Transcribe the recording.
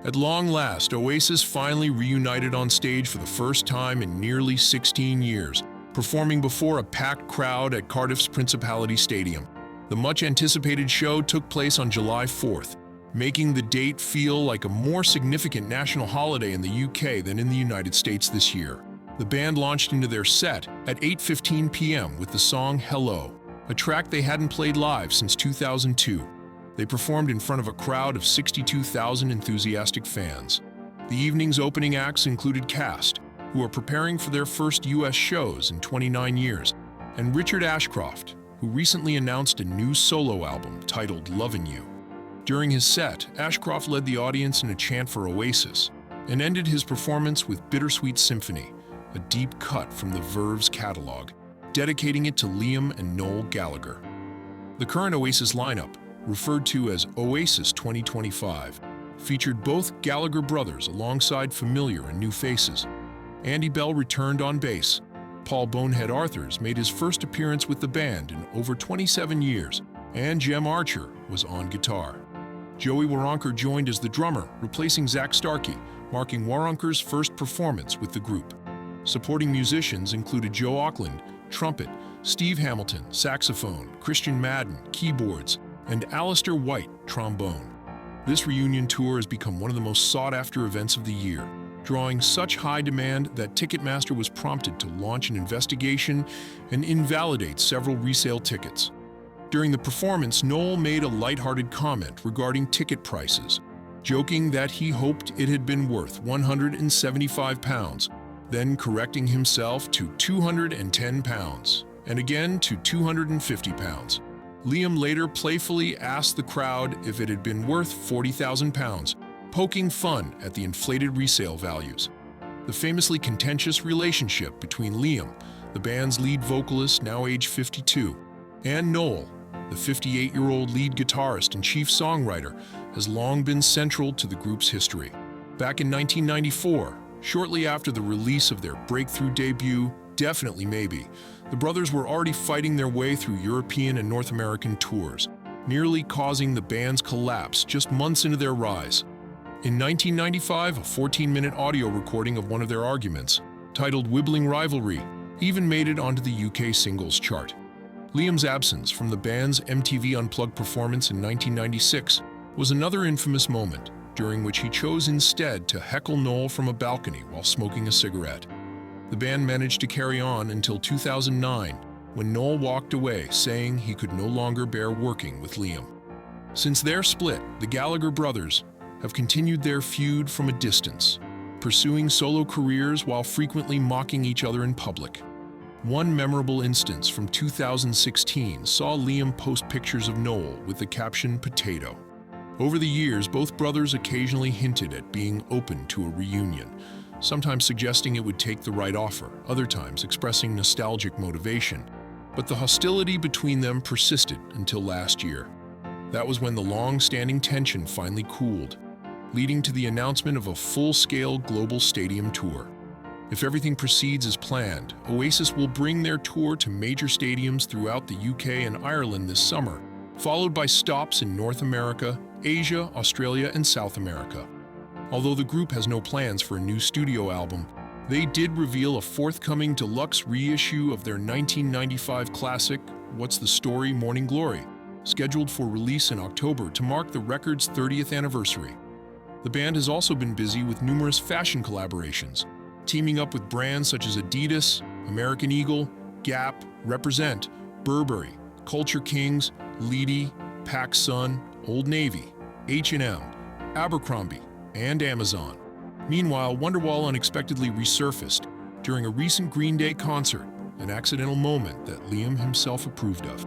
At long last, Oasis finally reunited on stage for the first time in nearly 16 years, performing before a packed crowd at Cardiff's Principality Stadium. The much-anticipated show took place on July 4th, making the date feel like a more significant national holiday in the UK than in the United States this year. The band launched into their set at 8:15 p.m. with the song Hello, a track they hadn't played live since 2002. They performed in front of a crowd of 62,000 enthusiastic fans. The evening's opening acts included Cast, who are preparing for their first U.S. shows in 29 years, and Richard Ashcroft, who recently announced a new solo album titled Lovin You. During his set, Ashcroft led the audience in a chant for Oasis and ended his performance with Bittersweet Symphony, a deep cut from the Verve's catalog, dedicating it to Liam and Noel Gallagher. The current Oasis lineup, referred to as Oasis 2025, featured both Gallagher brothers alongside familiar and new faces. Andy Bell returned on bass. Paul "Bonehead" Arthurs made his first appearance with the band in over 27 years, and Jem Archer was on guitar. Joey Waronker joined as the drummer, replacing Zach Starkey, marking Waronker's first performance with the group. Supporting musicians included Joe Auckland, trumpet, Steve Hamilton, saxophone, Christian Madden, keyboards, and Alistair White, trombone. This reunion tour has become one of the most sought-after events of the year, drawing such high demand that Ticketmaster was prompted to launch an investigation and invalidate several resale tickets. During the performance, Noel made a lighthearted comment regarding ticket prices, joking that he hoped it had been worth £175, then correcting himself to £210, and again to £250. Liam later playfully asked the crowd if it had been worth £40,000, poking fun at the inflated resale values. The famously contentious relationship between Liam, the band's lead vocalist now age 52, and Noel, the 58-year-old lead guitarist and chief songwriter, has long been central to the group's history. Back in 1994, shortly after the release of their breakthrough debut, Definitely Maybe, the brothers were already fighting their way through European and North American tours, nearly causing the band's collapse just months into their rise. In 1995, a 14-minute audio recording of one of their arguments, titled Wibbling Rivalry, even made it onto the UK singles chart. Liam's absence from the band's MTV Unplugged performance in 1996 was another infamous moment, during which he chose instead to heckle Noel from a balcony while smoking a cigarette. The band managed to carry on until 2009, when Noel walked away, saying he could no longer bear working with Liam. Since their split, the Gallagher brothers have continued their feud from a distance, pursuing solo careers while frequently mocking each other in public. One memorable instance from 2016 saw Liam post pictures of Noel with the caption "Potato." Over the years, both brothers occasionally hinted at being open to a reunion, sometimes suggesting it would take the right offer, other times expressing nostalgic motivation. But the hostility between them persisted until last year. That was when the long-standing tension finally cooled, leading to the announcement of a full-scale global stadium tour. If everything proceeds as planned, Oasis will bring their tour to major stadiums throughout the UK and Ireland this summer, followed by stops in North America, Asia, Australia, and South America. Although the group has no plans for a new studio album, they did reveal a forthcoming deluxe reissue of their 1995 classic, What's the Story? Morning Glory, scheduled for release in October to mark the record's 30th anniversary. The band has also been busy with numerous fashion collaborations, teaming up with brands such as Adidas, American Eagle, Gap, Represent, Burberry, Culture Kings, Leedy, PacSun, Old Navy, H&M, Abercrombie, and Amazon. Meanwhile, Wonderwall unexpectedly resurfaced during a recent Green Day concert, an accidental moment that Liam himself approved of.